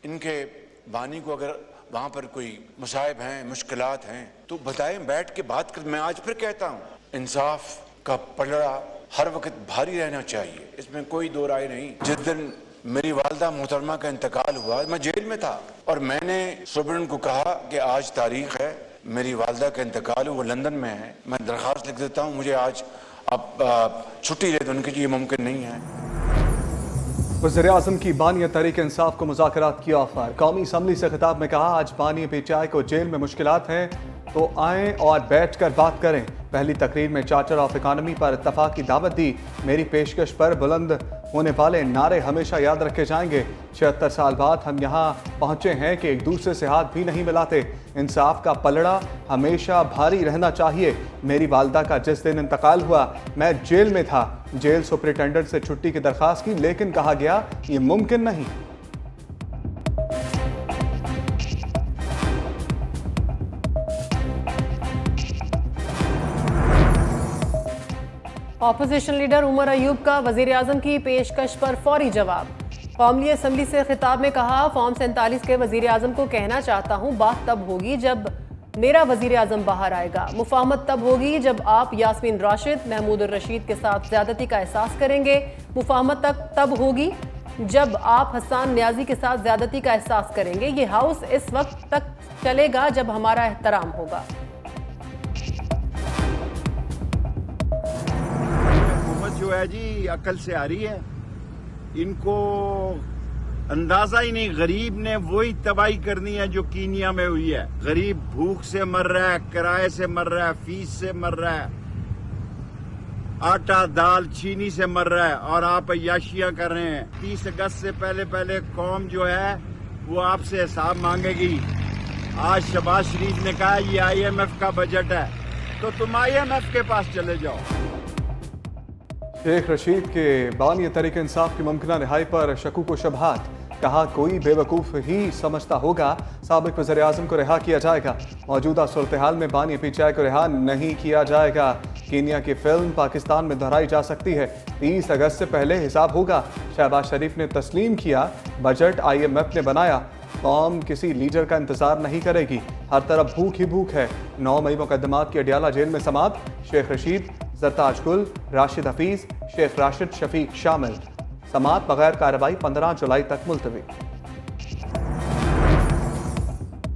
इनके बानी को अगर वहाँ पर कोई मसाइब हैं, मुश्किलात हैं तो बताएं, बैठ के बात कर। मैं आज फिर कहता हूँ, इंसाफ का पलड़ा हर वक्त भारी रहना चाहिए, इसमें कोई दो राय नहीं। जिस दिन मेरी वालदा मोहतरमा का इंतकाल हुआ, मैं जेल में था और मैंने सुब्रन को कहा कि आज तारीख है, मेरी वालदा का इंतकाल है, वो लंदन में है, मैं दरख्वास्त लिख देता हूँ, मुझे आज अब छुट्टी दे दो। उनके लिए मुमकिन नहीं है। वज़ीर-ए-आज़म की बानी तहरीक इंसाफ को मुज़ाकरात की ऑफर। कौमी असम्बली से खिताब में कहा, आज बानी पीटीआई को जेल में मुश्किलात हैं तो आएँ और बैठ कर बात करें। पहली तकरीर में चार्टर ऑफ इकानमी पर इत्तफाक की दावत दी। मेरी पेशकश पर बुलंद होने वाले नारे हमेशा याद रखे जाएंगे। 76 साल बाद हम यहाँ पहुँचे हैं कि एक दूसरे से हाथ भी नहीं मिलाते। इंसाफ का पलड़ा हमेशा भारी रहना चाहिए। मेरी वालदा का जिस दिन इंतकाल हुआ, मैं जेल में था। जेल सुपरिटेंडेंट से छुट्टी की दरख्वास्त की, लेकिन कहा गया ये मुमकिन नहीं। ऑपोजिशन लीडर उमर अयूब का वजीर आजम की पेशकश पर फौरी जवाब। कौमी असम्बली से खिताब में कहा, फॉर्म 47 के वजीर आजम को कहना चाहता हूँ, बात तब होगी जब मेरा वजीर आजम बाहर आएगा। मुफाहमत तब होगी जब आप यास्मीन राशिद, महमूद रशीद के साथ ज्यादती का एहसास करेंगे। मुफाहमत तब होगी जब आप हसन न्याजी के साथ ज्यादती का एहसास करेंगे। ये हाउस इस वक्त तक चलेगा जब हमारा एहतराम होगा। जो है जी अकल से आ रही है, इनको अंदाजा ही नहीं। गरीब ने वही तबाही करनी है जो कीनिया में हुई है। गरीब भूख से मर रहा है, किराए से मर रहा है, फीस से मर रहा है, आटा दाल चीनी से मर रहा है और आप अय्याशियां कर रहे हैं। 30 अगस्त से पहले कौम जो है वो आपसे हिसाब मांगेगी। आज शहबाज शरीफ ने कहा ये IMF का बजट है, तो तुम IMF के पास चले जाओ। शेख रशीद के बानी तहरीक इंसाफ की मुमकिन रिहाई पर शकूक व शुबहात। कहा, कोई बेवकूफ़ ही समझता होगा साबिक वज़ीर आज़म को रिहा किया जाएगा। मौजूदा सूरत हाल में बानी पीटीआई को रिहा नहीं किया जाएगा। कीनिया की फिल्म पाकिस्तान में दोहराई जा सकती है। 30 अगस्त से पहले हिसाब होगा। शहबाज शरीफ ने तस्लीम किया, बजट IMF ने बनाया। कौम किसी लीडर का इंतजार नहीं करेगी। हर तरफ भूख ही भूख है। 9 मई मुकदमात की अडियाला जेल में समात। शेख रशीद, जरताज गुल, राशिद हफीज, शेख राशिद शफीक शामिल। समात बगैर कार्रवाई 15 जुलाई तक मुलतवी।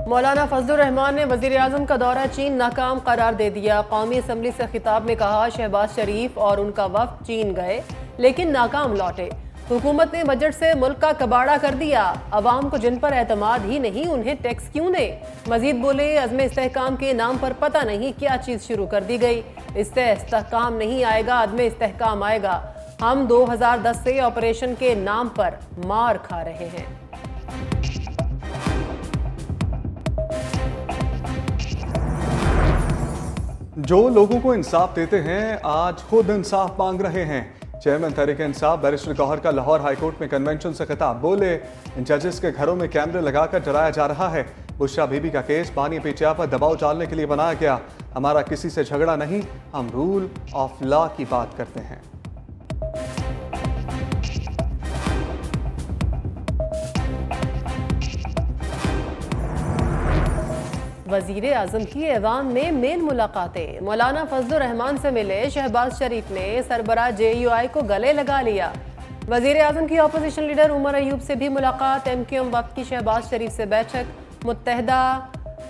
मौलाना फजलुर रहमान ने वजीर आजम का दौरा चीन नाकाम करार दे दिया। कौमी असम्बली से खिताब में कहा, शहबाज शरीफ और उनका वफ्द चीन गए लेकिन नाकाम लौटे। हुकूमत ने बजट से मुल्क का कबाड़ा कर दिया। अवाम को जिन पर एतमाद ही नहीं, उन्हें टैक्स क्यों दें। मजीद बोले, अज़्म इस्तेहकाम के नाम पर पता नहीं क्या चीज़ शुरू कर दी गई। इससे इस्तेहकाम नहीं आएगा, अदम इस्तेहकाम आएगा। हम 2010 से ऑपरेशन के नाम पर मार खा रहे हैं। जो लोगों को इंसाफ देते हैं आज खुद इंसाफ मांग रहे हैं। चेयरमैन तहरीक इंसाफ बैरिस्टर गौहर का लाहौर हाईकोर्ट में कन्वेंशन से खिताब। बोले, जजेस के घरों में कैमरे लगाकर डराया जा रहा है। बुशरा बीबी का केस बानी पीटीआई पर दबाव डालने के लिए बनाया गया। हमारा किसी से झगड़ा नहीं, हम रूल ऑफ लॉ की बात करते हैं। वजीर आजम की ऐवान में मेन मुलाकातें। मौलाना फजलुर रहमान से मिले शहबाज शरीफ ने सरबराह JUI को गले लगा लिया। वजीर आजम की ऑपोजिशन लीडर उमर अयूब से भी मुलाकात। MQM वक्त की शहबाज शरीफ से बैठक। मुत्तहदा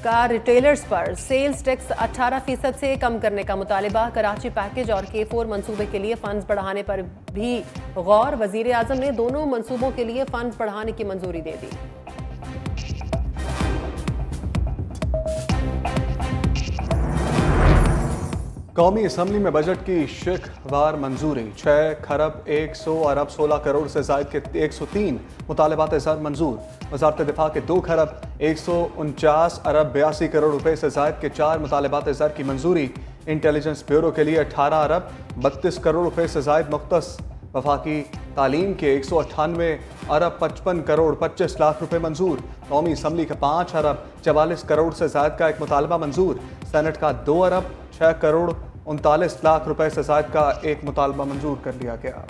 कार रिटेलर्स पर सेल्स टैक्स 18% से कम करने का मुतालिबा। कराची पैकेज और K4 मंसूबे के लिए फंड्स बढ़ाने पर भी गौर। वजीर आजम ने दोनों मंसूबों के लिए फंड्स बढ़ाने की मंजूरी दे दी। कौमी असम्बली में बजट की शिकवार मंजूरी। 6 खरब 100 अरब 16 करोड़ से जायद के 103 मुतालबात ज़र मंजूर। वजारत दिफा के 2 खरब 149 अरब 82 करोड़ रुपए से जायद के 4 मुतालबात ज़र की मंजूरी। इंटेलिजेंस ब्यूरो के लिए 18 अरब 32 करोड़ रुपए से जायद मुख्तस। वफाकी तालीम के 198 अरब 55 करोड़ 25 लाख रुपए मंजूर। कौमी असम्बली का 5 अरब 44 करोड़ से जायद का एक मुतालबा मंजूर। सेनेट का 2 अरब 6 करोड़ 39 लाख रुपए से जायद का एक मुतालबा मंजूर कर लिया गया।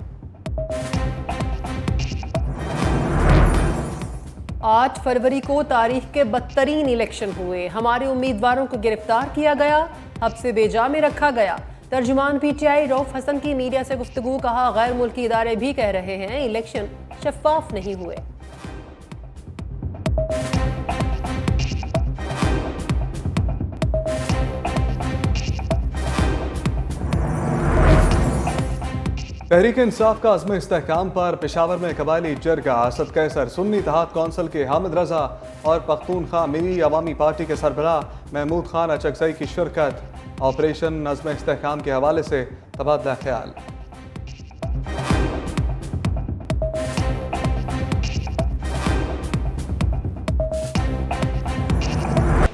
8 फरवरी को तारीख के बदतरीन इलेक्शन हुए। हमारे उम्मीदवारों को गिरफ्तार किया गया, हब्से बेजा में रखा गया। तर्जुमान पीटीआई रऊफ हसन की मीडिया से गुफ्तगू, कहा गैर मुल्की इदारे भी कह रहे हैं इलेक्शन शफाफ नहीं हुए। तहरीक इंसाफ का अज़्म इस्तेहकाम पर पेशावर में कबायली जरगा, असद कैसर, सुन्नी इत्तेहाद कौंसिल के हामिद रजा और पख्तूनख्वा मिली अवामी पार्टी के सरबराह महमूद खान अचकजई की शिरकत। ऑपरेशन अज़्म इस्तेहकाम के हवाले से तबादला ख्याल।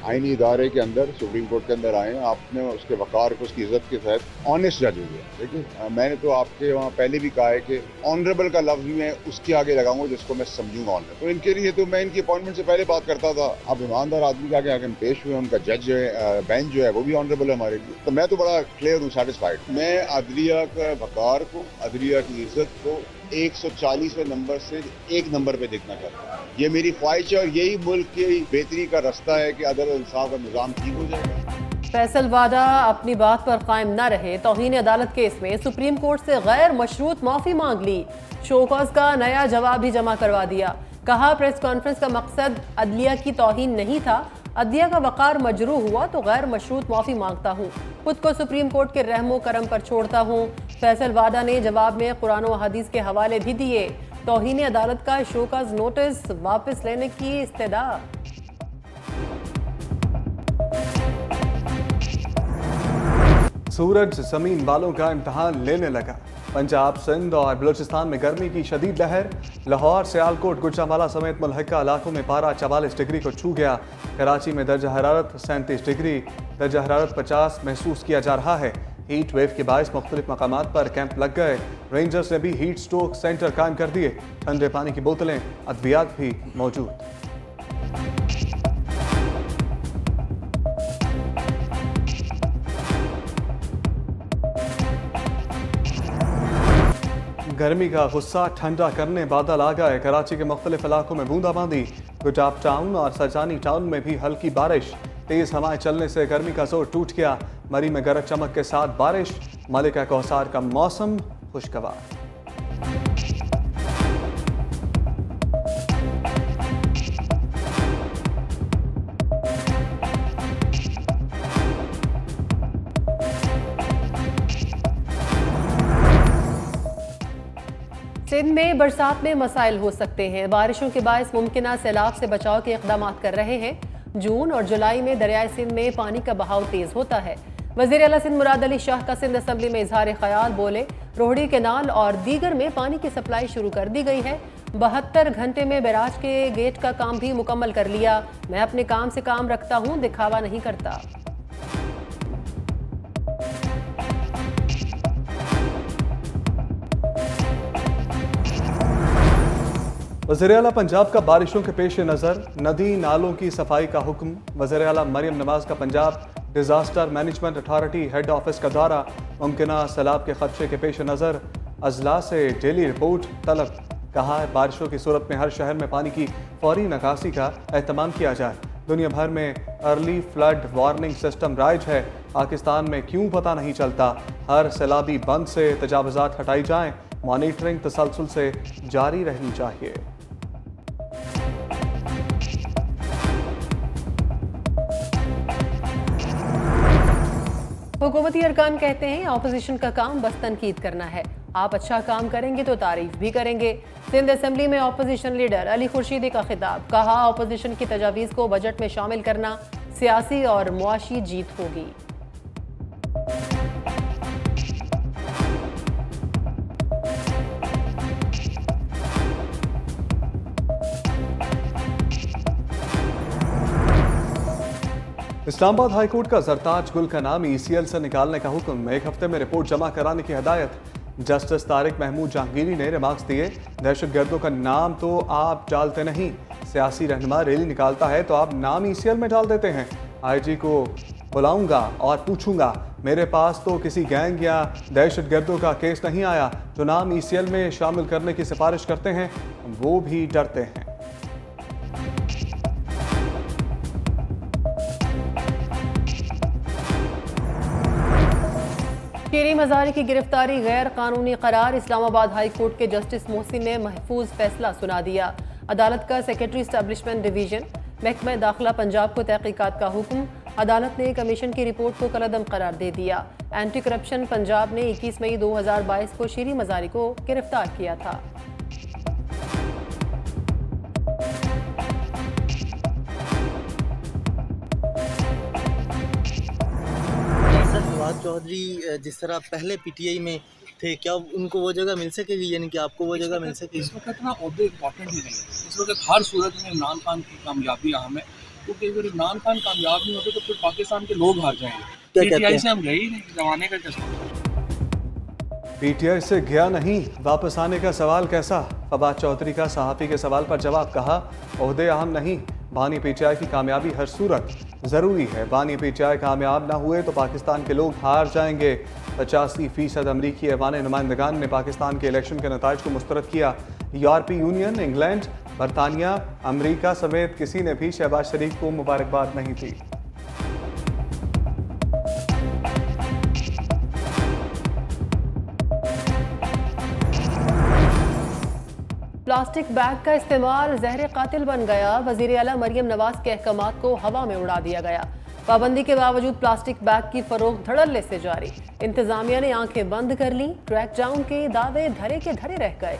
आईनी इदारे के अंदर सुप्रीम कोर्ट के अंदर आए हैं, आपने उसके वकार को, उसकी इज्जत के साथ ऑनेस्ट जज हुए। देखिए, मैंने तो आपके वहाँ पहले भी कहा है कि ऑनरेबल का लफ्ज मैं उसके आगे लगाऊंगा जिसको मैं समझूंगा ऑनरेबल। तो इनके लिए तो मैं इनकी अपॉइंटमेंट से पहले बात करता था। अब ईमानदार आदमी के आगे आगे पेश हुए, उनका जज जो है, बेंच जो है वो भी ऑनरेबल है हमारे लिए। तो मैं तो बड़ा क्लियर हूँ, सेटिस्फाइड। मैं अदलिया का वकार को, अदलिया की इज्जत को 140वें नंबर से 1 नंबर पे देखना चाहता हूँ। ये मेरी ख्वाहिश है और यही मुल्क की बेहतरी का रास्ता है कि अदल इंसाफ का निज़ाम ठीक हो जाएगा। फैसल वादा अपनी बात पर कायम न रहे। तौहीन अदालत केस में सुप्रीम कोर्ट से गैर मशरूत माफी मांग ली। शोकॉज का नया जवाब भी जमा करवा दिया। कहा प्रेस कॉन्फ्रेंस का मकसद अदलिया की तौहीन नहीं था, अदलिया का वकार मजरूह हुआ तो गैर मशरूत माफी मांगता हूँ, खुद को सुप्रीम कोर्ट के रहमो करम पर छोड़ता हूँ। फैसल वादा ने जवाब में कुरान व हदीस के हवाले भी दिए। तौहीन अदालत का शोकॉज नोटिस वापस लेने की इस्तदा। सूरज जमीन वालों का इम्तहान लेने लगा। पंजाब, सिंध और बलूचिस्तान में गर्मी की शदीद लहर। लाहौर, सियालकोट, गुजरांवाला समेत मुल्हिका इलाकों में पारा 44 डिग्री को छू गया। कराची में दर्जा हरारत 37 डिग्री, दर्जा हरारत 50 महसूस किया जा रहा है। हीट वेव के बायस मुख्तलिफ मकामात पर कैंप लग गए। रेंजर्स ने भी हीट स्ट्रोक सेंटर कायम कर दिए। ठंडे पानी की बोतलें, अद्वियात भी मौजूद। गर्मी का गुस्सा ठंडा करने बादल आ गए। कराची के मुख्तलिफ इलाकों में बूंदाबांदी। गुजाब टाउन और सरजानी टाउन में भी हल्की बारिश। तेज हवाएं चलने से गर्मी का जोर टूट गया। मरी में गरज चमक के साथ बारिश। मलिका कौसार का मौसम खुशगवार। सिंध में बरसात में मसाइल हो सकते हैं। बारिशों के बायस मुमकिना सैलाब से बचाव के इक़दाम कर रहे हैं। जून और जुलाई में दरियाए सिंध में पानी का बहाव तेज होता है। वज़ीर आला सिंध मुराद अली शाह का सिंध असम्बली में इजहार ख्याल, बोले रोहड़ी कैनाल और दीगर में पानी की सप्लाई शुरू कर दी गई है। 72 घंटे में बैराज के गेट का काम भी मुकम्मल कर लिया। मैं अपने काम से काम रखता हूँ, दिखावा नहीं करता। वज़ीर आला पंजाब का बारिशों के पेश नज़र नदी नालों की सफाई का हुक्म। वज़ीर आला मरियम नवाज का Punjab disaster management authority head office का दौरा। मुमकिना सैलाब के खदशे के पेश नज़र अजला से डेली रिपोर्ट तलब। कहा बारिशों की सूरत में हर शहर में पानी की फौरी निकासी का एहतमाम किया जाए। दुनिया भर में early flood warning system rise है, पाकिस्तान में क्यों पता नहीं चलता। हर सैलाबी बंद से तजावुज़ात हटाई जाएं। मॉनिटरिंग तसलसल से जारी रहनी चाहिए। हुकूमती अरकान कहते हैं ऑपोजिशन का काम बस तनकीद करना है। आप अच्छा काम करेंगे तो तारीफ भी करेंगे। सिंध असेंबली में ऑपोजिशन लीडर अली खुर्शीदी का खिताब। कहा ऑपोजिशन की तजावीज़ को बजट में शामिल करना सियासी और मुआशी जीत होगी। इस्लामाबाद हाईकोर्ट का जरताज गुल का नाम ECL से निकालने का हुक्म। 1 हफ्ते में रिपोर्ट जमा कराने की हिदायत। जस्टिस तारिक महमूद जहांगीरी ने रिमार्क्स दिए, दहशतगर्दों का नाम तो आप डालते नहीं, सियासी रहनुमा रैली निकालता है तो आप नाम ECL में डाल देते हैं। IG को बुलाऊंगा और पूछूंगा, मेरे पास तो किसी गैंग या दहशतगर्दों का केस नहीं आया। जो नाम ECL में शामिल करने की सिफारिश करते हैं वो भी डरते हैं। शीरी मज़ारी की गिरफ्तारी गैर कानूनी करार। इस्लामाबाद हाई कोर्ट के जस्टिस मोहसिन ने महफूज फैसला सुना दिया। अदालत का सेक्रेटरी एस्टेब्लिशमेंट डिवीजन महकमा दाखिला पंजाब को तहकीकात का हुक्म। अदालत ने कमीशन की रिपोर्ट को कलअदम करार दे दिया। एंटी करप्शन पंजाब ने 21 मई 2022 को शीरी मज़ारी को गिरफ्तार किया था। फवाद चौधरी जिस तरह पहले पीटीआई में थे, क्या उनको वो जगह मिल सकेगी, यानी कि आपको वो जगह मिल सकेगी? इस वक्त ना ओहदे इंपॉर्टेंट ही नहीं है। इस वक्त हर सूरत में इमरान खान की कामयाबी अहम है, क्योंकि अगर इमरान खान कामयाब नहीं होते तो फिर पाकिस्तान के लोग हार जाएंगे। पीटीआई से हम गए ही नहीं, जमाने का चस्का। पीटीआई से गया नहीं, वापस आने का सवाल कैसा? फवाद चौधरी का सहाफ़ी के सवाल पर जवाब, कहा ओहदे अहम नहीं, बानी पीटीआई की कामयाबी हर सूरत ज़रूरी है। बानी पीटीआई कामयाब ना हुए तो पाकिस्तान के लोग हार जाएंगे। 85% अमरीकी ऐवान नुमाइंदगान ने पाकिस्तान के इलेक्शन के नताइज को मुस्तरद किया। यूरोपीय यूनियन, इंग्लैंड, बरतानिया, अमरीका समेत किसी ने भी शहबाज शरीफ को मुबारकबाद नहीं दी। प्लास्टिक बैग का इस्तेमाल जहर कातिल बन गया। वज़ीर आला मरियम नवाज के अहकामात को हवा में उड़ा दिया गया। पाबंदी के बावजूद प्लास्टिक बैग की फरोख्त धड़ल्ले से जारी। इंतजामिया ने आंखें बंद कर ली। क्रैकडाउन के दावे धरे के धरे रह गए।